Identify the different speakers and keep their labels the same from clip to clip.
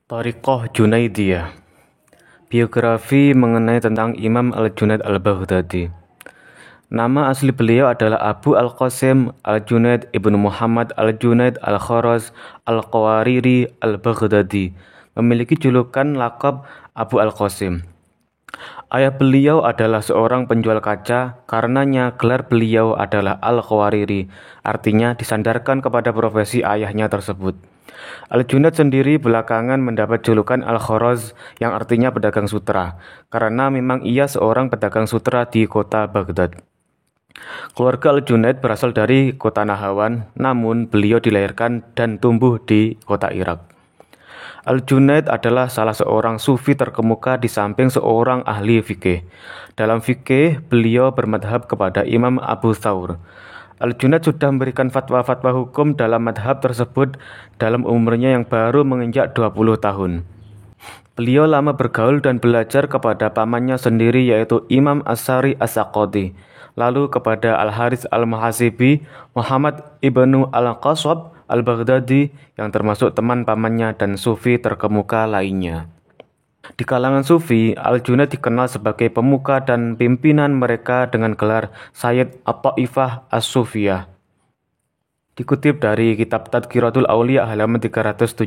Speaker 1: Thariqah Junaidiyah. Biografi mengenai tentang Imam Al-Junaid Al-Baghdadi. Nama asli beliau adalah Abu Al-Qasim Al-Junaid ibnu Muhammad Al-Junaid Al-Kharaz Al-Qawariri Al-Baghdadi, memiliki julukan lakab Abu Al-Qasim. Ayah beliau adalah seorang penjual kaca, karenanya gelar beliau adalah Al-Qawariri, artinya disandarkan kepada profesi ayahnya tersebut. Al-Junaid sendiri belakangan mendapat julukan Al-Kharaz yang artinya pedagang sutra, karena memang ia seorang pedagang sutra di kota Baghdad. Keluarga Al-Junaid berasal dari kota Nahawan, namun beliau dilahirkan dan tumbuh di kota Irak. Al-Junaid adalah salah seorang sufi terkemuka di samping seorang ahli fikih. Dalam fikih, beliau bermadhab kepada Imam Abu Thawr. Al-Junaid sudah memberikan fatwa-fatwa hukum dalam madhab tersebut dalam umurnya yang baru menginjak 20 tahun. Beliau lama bergaul dan belajar kepada pamannya sendiri yaitu Imam As-Sari As-Saqati, lalu kepada Al-Harits Al-Muhasibi, Muhammad ibnu Al-Qasab Al-Baghdadi yang termasuk teman pamannya dan sufi terkemuka lainnya. Di kalangan sufi, Al-Junaid dikenal sebagai pemuka dan pimpinan mereka dengan gelar Sayyid At-Ta'ifah As-Sufiyah. Dikutip dari kitab Tadhkiratul Auliya halaman 370.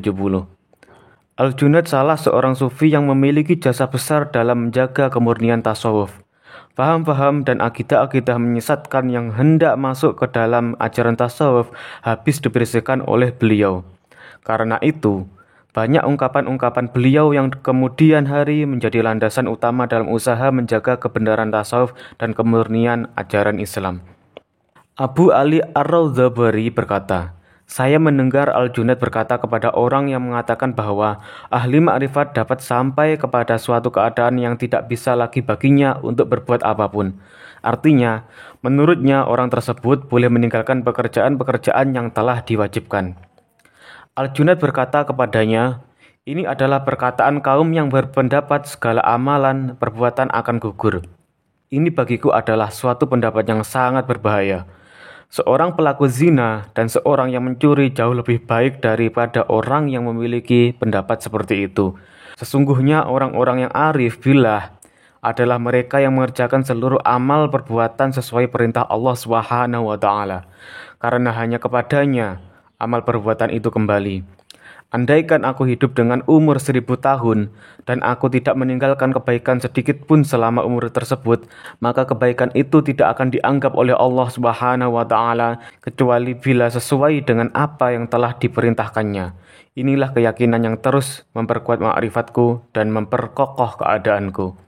Speaker 1: Al-Junaid salah seorang sufi yang memiliki jasa besar dalam menjaga kemurnian tasawuf. Paham-paham dan akidah-akidah menyesatkan yang hendak masuk ke dalam ajaran tasawuf habis dibersihkan oleh beliau. Karena itu, banyak ungkapan-ungkapan beliau yang kemudian hari menjadi landasan utama dalam usaha menjaga kebenaran tasawuf dan kemurnian ajaran Islam. Abu Ali Ar-Rawdhabari berkata, "Saya mendengar Al-Junaid berkata kepada orang yang mengatakan bahwa ahli ma'rifat dapat sampai kepada suatu keadaan yang tidak bisa lagi baginya untuk berbuat apapun. Artinya, menurutnya orang tersebut boleh meninggalkan pekerjaan-pekerjaan yang telah diwajibkan." Al-Junaid berkata kepadanya, "Ini adalah perkataan kaum yang berpendapat segala amalan perbuatan akan gugur. Ini bagiku adalah suatu pendapat yang sangat berbahaya. Seorang pelaku zina dan seorang yang mencuri jauh lebih baik daripada orang yang memiliki pendapat seperti itu. Sesungguhnya orang-orang yang arif billah adalah mereka yang mengerjakan seluruh amal perbuatan sesuai perintah Allah Subhanahu wa taala, karena hanya kepadanya amal perbuatan itu kembali. Andaikan aku hidup dengan umur 1000 tahun dan aku tidak meninggalkan kebaikan sedikit pun selama umur tersebut, maka kebaikan itu tidak akan dianggap oleh Allah Subhanahu wa taala kecuali bila sesuai dengan apa yang telah diperintahkannya. Inilah keyakinan yang terus memperkuat ma'rifatku dan memperkokoh keadaanku."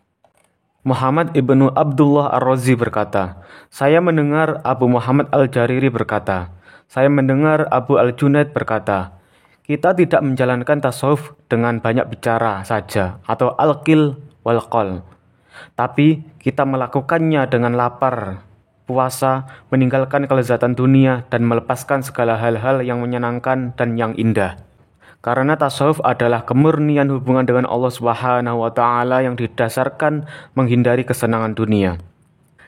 Speaker 1: Muhammad ibnu Abdullah Ar-Razi berkata, "Saya mendengar Abu Muhammad Al-Jariri berkata, saya mendengar Abu Al-Junaid berkata, kita tidak menjalankan tasawuf dengan banyak bicara saja atau al-qil wal-qol, tapi kita melakukannya dengan lapar, puasa, meninggalkan kelezatan dunia dan melepaskan segala hal-hal yang menyenangkan dan yang indah. Karena tasawuf adalah kemurnian hubungan dengan Allah Subhanahu wa taala yang didasarkan menghindari kesenangan dunia."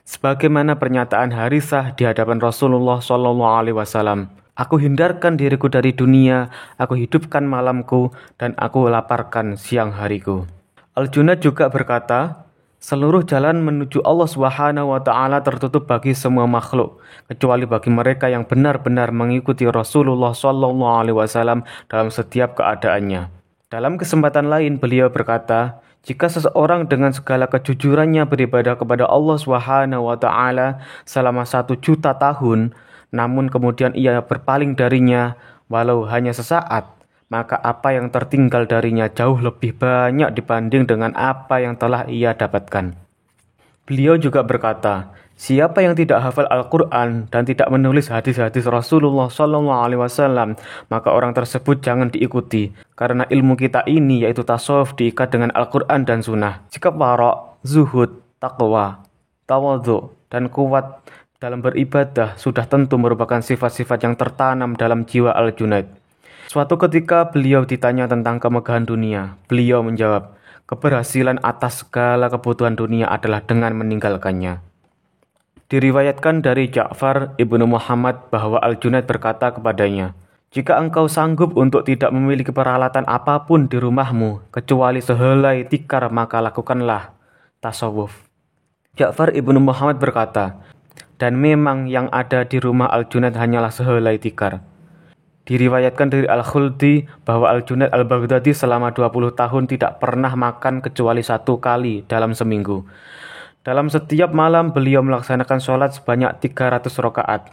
Speaker 1: Sebagaimana pernyataan Harithah di hadapan Rasulullah SAW, "Aku hindarkan diriku dari dunia, aku hidupkan malamku, dan aku laparkan siang hariku." Al-Junaid juga berkata, "Seluruh jalan menuju Allah Subhanahu wa taala tertutup bagi semua makhluk, kecuali bagi mereka yang benar-benar mengikuti Rasulullah SAW dalam setiap keadaannya." Dalam kesempatan lain beliau berkata, "Jika seseorang dengan segala kejujurannya beribadah kepada Allah Subhanahu wa taala selama 1.000.000 tahun, namun kemudian ia berpaling darinya walau hanya sesaat, maka apa yang tertinggal darinya jauh lebih banyak dibanding dengan apa yang telah ia dapatkan." Beliau juga berkata, "Siapa yang tidak hafal Al-Quran dan tidak menulis hadis-hadis Rasulullah SAW, maka orang tersebut jangan diikuti, karena ilmu kita ini yaitu tasawuf diikat dengan Al-Quran dan Sunnah. Sikap wara', zuhud, taqwa, tawadhu, dan kuat dalam beribadah sudah tentu merupakan sifat-sifat yang tertanam dalam jiwa Al-Junaid." Suatu ketika beliau ditanya tentang kemegahan dunia. Beliau menjawab, "Keberhasilan atas segala kebutuhan dunia adalah dengan meninggalkannya." Diriwayatkan dari Ja'far ibnu Muhammad bahwa Al-Junaid berkata kepadanya, Jika engkau sanggup untuk tidak memiliki peralatan apapun di rumahmu kecuali sehelai tikar, maka lakukanlah tasawuf. Ja'far ibnu Muhammad berkata, dan memang yang ada di rumah Al-Junaid hanyalah sehelai tikar. Diriwayatkan dari Al-Khuldi bahwa Al-Junaid Al-Baghdadi selama 20 tahun tidak pernah makan kecuali 1 kali dalam seminggu. Dalam setiap malam beliau melaksanakan sholat sebanyak 300 rakaat.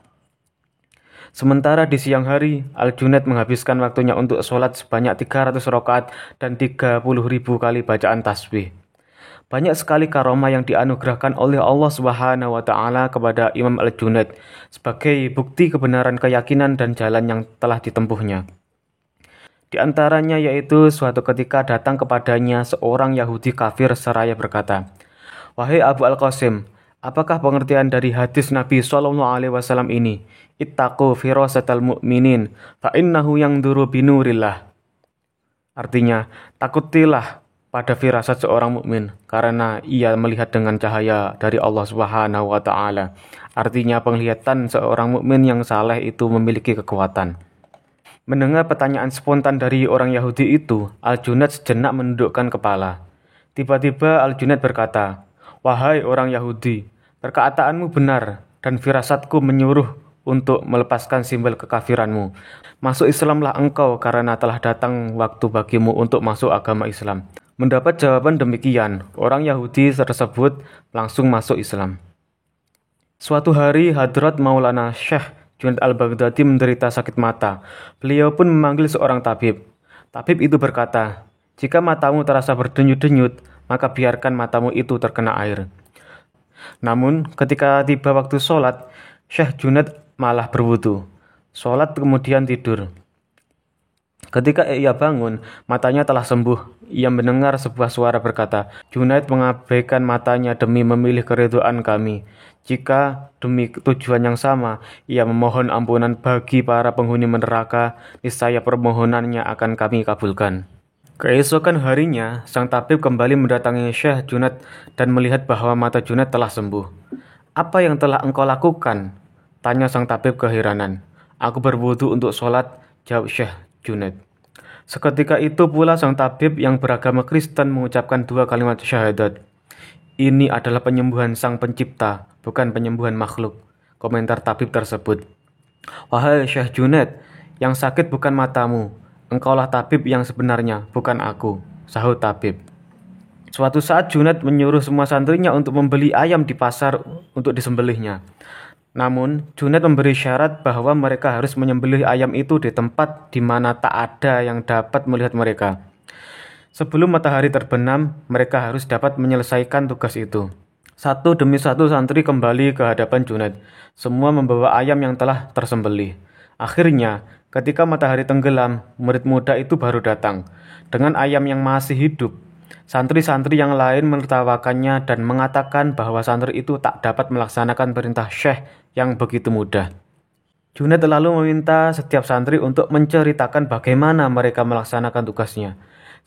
Speaker 1: Sementara di siang hari, Al-Junaid menghabiskan waktunya untuk sholat sebanyak 300 rakaat dan 30.000 kali bacaan tasbih. Banyak sekali karomah yang dianugerahkan oleh Allah Subhanahu wa taala kepada Imam Al-Junaid sebagai bukti kebenaran keyakinan dan jalan yang telah ditempuhnya. Di antaranya yaitu suatu ketika datang kepadanya seorang Yahudi kafir seraya berkata, "Wahai Abu Al-Qasim, apakah pengertian dari hadis Nabi sallallahu alaihi wasallam ini? Ittaqu firasatal mu'minin fa innahu yangduru binurillah." Artinya, takutilah pada firasat seorang mukmin karena ia melihat dengan cahaya dari Allah Subhanahu wa taala. Artinya penglihatan seorang mukmin yang saleh itu memiliki kekuatan. Mendengar pertanyaan spontan dari orang Yahudi itu, Al-Junaid sejenak menundukkan kepala. Tiba-tiba Al-Junaid berkata, "Wahai orang Yahudi, perkataanmu benar dan firasatku menyuruh untuk melepaskan simbol kekafiranmu. Masuk Islamlah engkau karena telah datang waktu bagimu untuk masuk agama Islam." Mendapat jawaban demikian, orang Yahudi tersebut langsung masuk Islam. Suatu hari Hadrat Maulana Syekh Junaid Al-Baghdadi menderita sakit mata. Beliau pun memanggil seorang tabib. Tabib itu berkata, "Jika matamu terasa berdenyut-denyut, maka biarkan matamu itu terkena air." Namun ketika tiba waktu sholat, Syekh Junaid malah berwudu. Sholat kemudian tidur. Ketika ia bangun, matanya telah sembuh. Ia mendengar sebuah suara berkata, "Junaid mengabaikan matanya demi memilih keridhaan kami. Jika demi tujuan yang sama, ia memohon ampunan bagi para penghuni neraka, niscaya permohonannya akan kami kabulkan." Keesokan harinya, sang tabib kembali mendatangi Syekh Junaid dan melihat bahwa mata Junaid telah sembuh. "Apa yang telah engkau lakukan?" tanya sang tabib keheranan. "Aku berwudu untuk sholat," jawab Syekh Junaid. Seketika itu pula sang tabib yang beragama Kristen mengucapkan 2 kalimat syahadat. "Ini adalah penyembuhan sang pencipta, bukan penyembuhan makhluk," komentar tabib tersebut. "Wahai Syekh Junaid, yang sakit bukan matamu. Engkaulah tabib yang sebenarnya, bukan aku," sahut tabib. Suatu saat Junaid menyuruh semua santrinya untuk membeli ayam di pasar untuk disembelihnya. Namun, Junaid memberi syarat bahwa mereka harus menyembelih ayam itu di tempat di mana tak ada yang dapat melihat mereka. Sebelum matahari terbenam, mereka harus dapat menyelesaikan tugas itu. Satu demi satu santri kembali ke hadapan Junaid. Semua membawa ayam yang telah tersembelih. Akhirnya, ketika matahari tenggelam, murid muda itu baru datang dengan ayam yang masih hidup. Santri-santri yang lain menertawakannya dan mengatakan bahwa santri itu tak dapat melaksanakan perintah Syekh yang begitu mudah. Junaid lalu meminta setiap santri untuk menceritakan bagaimana mereka melaksanakan tugasnya.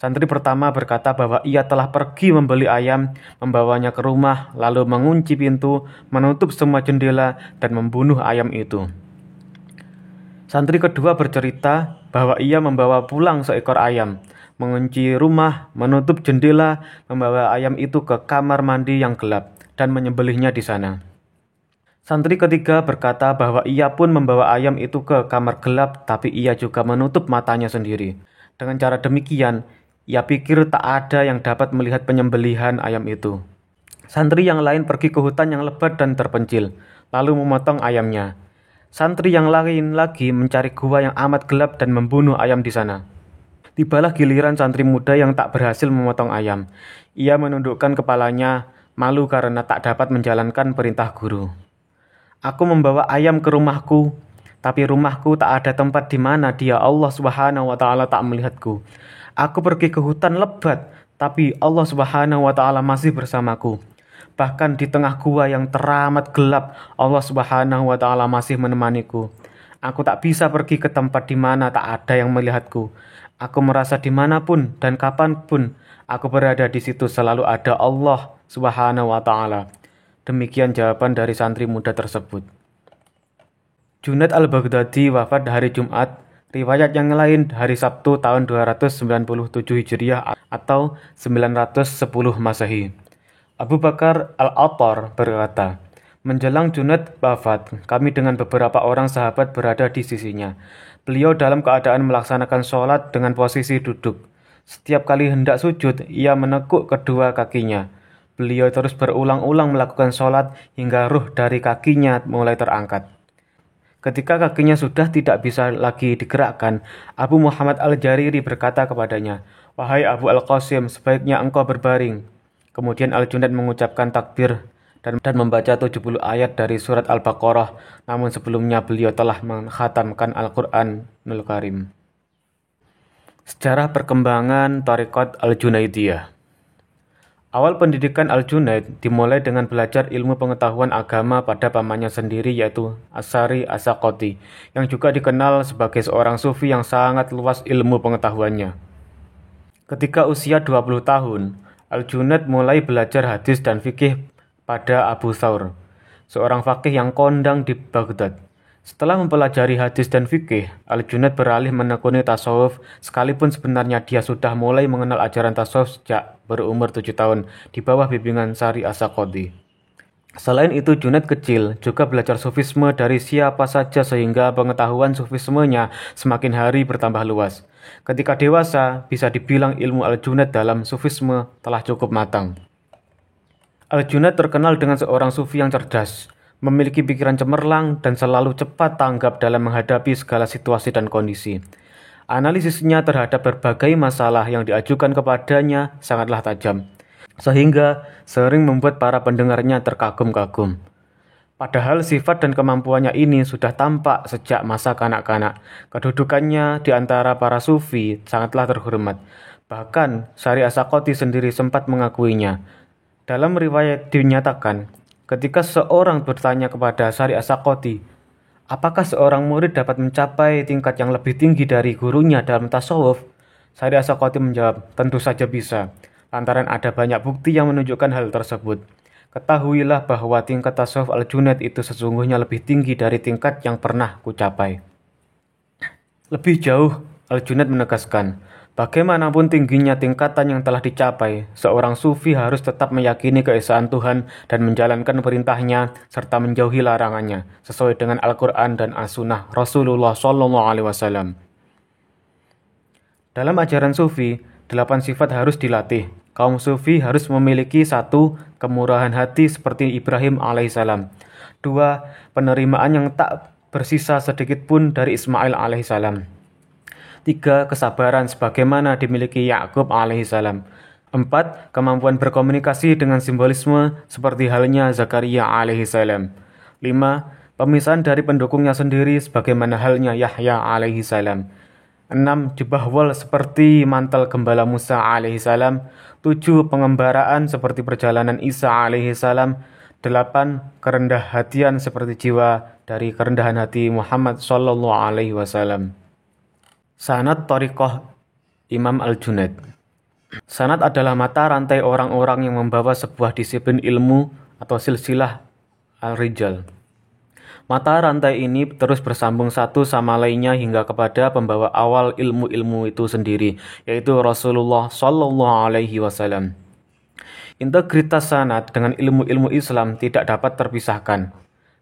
Speaker 1: Santri pertama berkata bahwa ia telah pergi membeli ayam, membawanya ke rumah, lalu mengunci pintu, menutup semua jendela, dan membunuh ayam itu. Santri kedua bercerita bahwa ia membawa pulang seekor ayam, mengunci rumah, menutup jendela, membawa ayam itu ke kamar mandi yang gelap, dan menyembelihnya di sana. Santri ketiga berkata bahwa ia pun membawa ayam itu ke kamar gelap, tapi ia juga menutup matanya sendiri. Dengan cara demikian, ia pikir tak ada yang dapat melihat penyembelihan ayam itu. Santri yang lain pergi ke hutan yang lebat dan terpencil, lalu memotong ayamnya. Santri yang lain lagi mencari gua yang amat gelap dan membunuh ayam di sana. Tibalah giliran santri muda yang tak berhasil memotong ayam. Ia menundukkan kepalanya, malu karena tak dapat menjalankan perintah guru. "Aku membawa ayam ke rumahku, tapi rumahku tak ada tempat di mana dia Allah Subhanahu wa taala tak melihatku. Aku pergi ke hutan lebat, tapi Allah Subhanahu wa taala masih bersamaku. Bahkan di tengah gua yang teramat gelap, Allah Subhanahu wa taala masih menemaniku. Aku tak bisa pergi ke tempat di mana tak ada yang melihatku. Aku merasa dimanapun dan kapanpun aku berada di situ selalu ada Allah Subhanahu wa taala." Demikian jawaban dari santri muda tersebut. Junaid Al-Baghdadi wafat hari Jumat, Riwayat yang lain hari Sabtu tahun 297 Hijriah atau 910 Masehi. Abu Bakar Al-Attar berkata, menjelang Junaid wafat, kami dengan beberapa orang sahabat berada di sisinya. Beliau dalam keadaan melaksanakan sholat dengan posisi duduk. Setiap kali hendak sujud, ia menekuk kedua kakinya. Beliau terus berulang-ulang melakukan sholat hingga ruh dari kakinya mulai terangkat. Ketika kakinya sudah tidak bisa lagi digerakkan, Abu Muhammad Al-Jariri berkata kepadanya, "Wahai Abu Al-Qasim, sebaiknya engkau berbaring." Kemudian Al-Junaid mengucapkan takbir dan membaca 70 ayat dari surat Al-Baqarah, namun sebelumnya beliau telah mengkhatamkan Al-Qur'anul Karim. Sejarah perkembangan Thariqat Al-Junaidiyah. Awal pendidikan Al-Junaid dimulai dengan belajar ilmu pengetahuan agama pada pamannya sendiri yaitu As-Sari As-Saqati, yang juga dikenal sebagai seorang sufi yang sangat luas ilmu pengetahuannya. Ketika usia 20 tahun, Al-Junaid mulai belajar hadis dan fikih pada Abu Thawr, seorang faqih yang kondang di Baghdad. Setelah mempelajari hadis dan fikih, Al-Junaid beralih menekuni tasawuf, sekalipun sebenarnya dia sudah mulai mengenal ajaran tasawuf sejak berumur 7 tahun di bawah bimbingan Sari As-Saqati. Selain itu, Junaid kecil juga belajar sufisme dari siapa saja sehingga pengetahuan sufismenya semakin hari bertambah luas. Ketika dewasa, bisa dibilang ilmu Al-Junaid dalam sufisme telah cukup matang. Al-Junaid terkenal dengan seorang sufi yang cerdas, memiliki pikiran cemerlang dan selalu cepat tanggap dalam menghadapi segala situasi dan kondisi. Analisisnya terhadap berbagai masalah yang diajukan kepadanya sangatlah tajam, sehingga sering membuat para pendengarnya terkagum-kagum. Padahal sifat dan kemampuannya ini sudah tampak sejak masa kanak-kanak. Kedudukannya di antara para sufi sangatlah terhormat. Bahkan Sari As-Saqati sendiri sempat mengakuinya. Dalam riwayat dinyatakan, ketika seorang bertanya kepada Sari As-Saqati, apakah seorang murid dapat mencapai tingkat yang lebih tinggi dari gurunya dalam tasawuf? Sari As-Saqati menjawab, tentu saja bisa, lantaran ada banyak bukti yang menunjukkan hal tersebut. Ketahuilah bahwa tingkat tasawuf Al-Junaid itu sesungguhnya lebih tinggi dari tingkat yang pernah kucapai. Lebih jauh, Al-Junaid menegaskan, bagaimanapun tingginya tingkatan yang telah dicapai, seorang sufi harus tetap meyakini keesaan Tuhan dan menjalankan perintahnya serta menjauhi larangannya sesuai dengan Al-Quran dan As-Sunnah Rasulullah SAW. Dalam ajaran sufi, 8 sifat harus dilatih. Kaum sufi harus memiliki 1. Kemurahan hati seperti Ibrahim alaihissalam. 2. Penerimaan yang tak bersisa sedikit pun dari Ismail alaihissalam. 3. Kesabaran sebagaimana dimiliki Yakub alaihissalam. 4. Kemampuan berkomunikasi dengan simbolisme seperti halnya Zakaria alaihissalam. 5. Pemisahan dari pendukungnya sendiri sebagaimana halnya Yahya alaihissalam. 6. Jubah wol seperti mantel gembala Musa alaihissalam. 7. Pengembaraan seperti perjalanan Isa alaihissalam. 8. Kerendah hatian seperti jiwa dari kerendahan hati Muhammad sallallahu alaihi wasallam. Sanad Thariqah Imam Al-Junaid. Sanad adalah mata rantai orang-orang yang membawa sebuah disiplin ilmu atau silsilah al-rijal. Mata rantai ini terus bersambung satu sama lainnya hingga kepada pembawa awal ilmu-ilmu itu sendiri, yaitu Rasulullah Sallallahu Alaihi Wasallam. Integritas sanad dengan ilmu-ilmu Islam tidak dapat terpisahkan.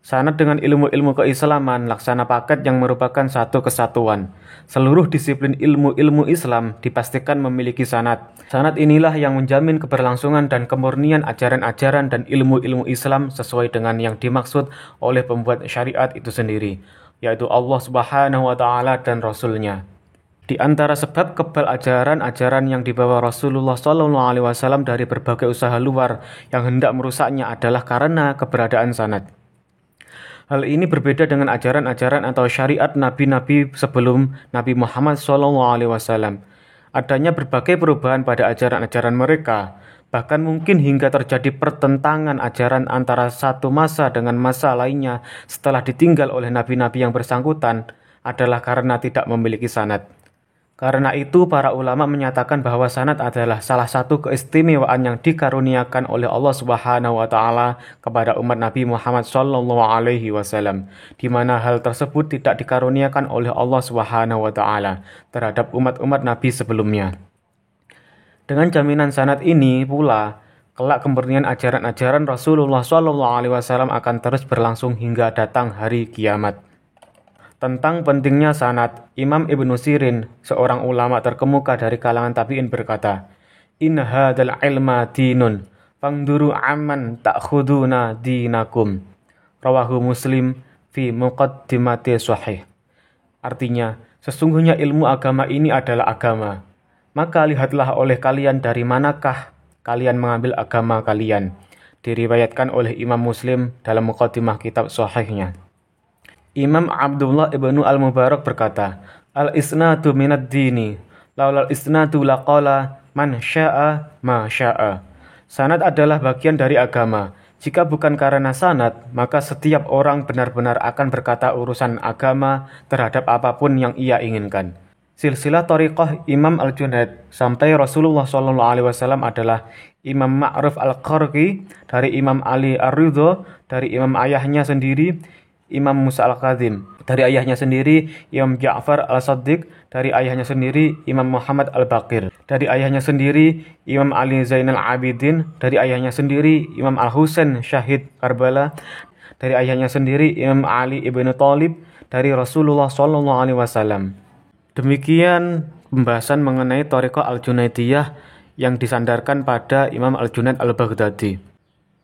Speaker 1: Sanad dengan ilmu-ilmu keislaman laksana paket yang merupakan satu kesatuan. Seluruh disiplin ilmu-ilmu Islam dipastikan memiliki sanad. Sanad inilah yang menjamin keberlangsungan dan kemurnian ajaran-ajaran dan ilmu-ilmu Islam sesuai dengan yang dimaksud oleh pembuat syariat itu sendiri, yaitu Allah Subhanahu wa Ta'ala dan Rasul-Nya. Di antara sebab kebal ajaran-ajaran yang dibawa Rasulullah SAW dari berbagai usaha luar yang hendak merusaknya adalah karena keberadaan sanad. Hal ini berbeda dengan ajaran-ajaran atau syariat nabi-nabi sebelum Nabi Muhammad SAW. Adanya berbagai perubahan pada ajaran-ajaran mereka, bahkan mungkin hingga terjadi pertentangan ajaran antara satu masa dengan masa lainnya setelah ditinggal oleh nabi-nabi yang bersangkutan adalah karena tidak memiliki sanad. Karena itu, para ulama menyatakan bahwa sanad adalah salah satu keistimewaan yang dikaruniakan oleh Allah Subhanahu wa taala kepada umat Nabi Muhammad sallallahu alaihi wasallam, di mana hal tersebut tidak dikaruniakan oleh Allah Subhanahu wa taala terhadap umat-umat Nabi sebelumnya. Dengan jaminan sanad ini pula, kelak kemurnian ajaran-ajaran Rasulullah sallallahu alaihi wasallam akan terus berlangsung hingga datang hari kiamat. Tentang pentingnya sanad, Imam Ibnu Sirin, seorang ulama terkemuka dari kalangan tabi'in berkata, "In hadzal ilma dinun, fangduru amman ta'khuduna dinakum." Rawahu Muslim fi muqaddimati sahih. Artinya, sesungguhnya ilmu agama ini adalah agama. Maka lihatlah oleh kalian dari manakah kalian mengambil agama kalian. Diriwayatkan oleh Imam Muslim dalam muqaddimah kitab sahihnya. Imam Abdullah ibnu al-Mubarak berkata, "Al-isnadu minad dini, laulal isnadu laqala man sya'a ma sya'a." Sanad adalah bagian dari agama. Jika bukan karena sanad, maka setiap orang benar-benar akan berkata urusan agama terhadap apapun yang ia inginkan. Silsilah Thariqah Imam Al-Junaid sampai Rasulullah SAW adalah Imam Ma'ruf Al-Qarqi dari Imam Ali Ar-Ridho dari imam ayahnya sendiri, Imam Musa Al-Kadzim dari ayahnya sendiri, Imam Ja'far Al-Shadiq dari ayahnya sendiri, Imam Muhammad Al-Baqir dari ayahnya sendiri, Imam Ali Zainal Abidin dari ayahnya sendiri, Imam Al-Husain Syahid Karbala dari ayahnya sendiri, Imam Ali ibnu Thalib dari Rasulullah SAW. Demikian pembahasan mengenai Thariqah Al-Junaidiyah yang disandarkan pada Imam Al-Junaid Al-Baghdadi.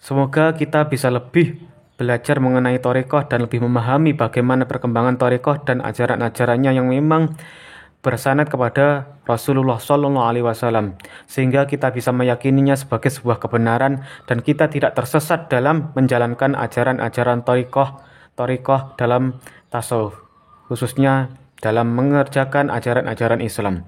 Speaker 1: Semoga kita bisa lebih belajar mengenai thariqah dan lebih memahami bagaimana perkembangan thariqah dan ajaran-ajarannya yang memang bersanad kepada Rasulullah SAW, sehingga kita bisa meyakininya sebagai sebuah kebenaran dan kita tidak tersesat dalam menjalankan ajaran-ajaran thariqah dalam tasawuf, khususnya dalam mengerjakan ajaran-ajaran Islam.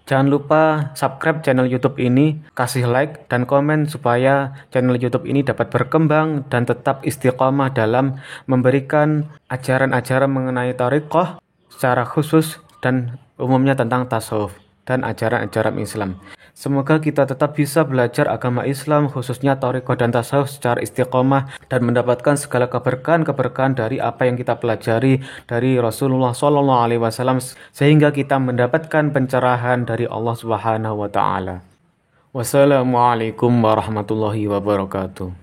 Speaker 1: Jangan lupa subscribe channel YouTube ini, kasih like dan komen supaya channel YouTube ini dapat berkembang dan tetap istiqomah dalam memberikan ajaran-ajaran mengenai thariqah secara khusus dan umumnya tentang tasawuf dan ajaran-ajaran Islam. Semoga kita tetap bisa belajar agama Islam khususnya thariqah dan tasawuf secara istiqomah dan mendapatkan segala keberkahan-keberkahan dari apa yang kita pelajari dari Rasulullah SAW sehingga kita mendapatkan pencerahan dari Allah Subhanahu wa taala. Wassalamualaikum warahmatullahi wabarakatuh.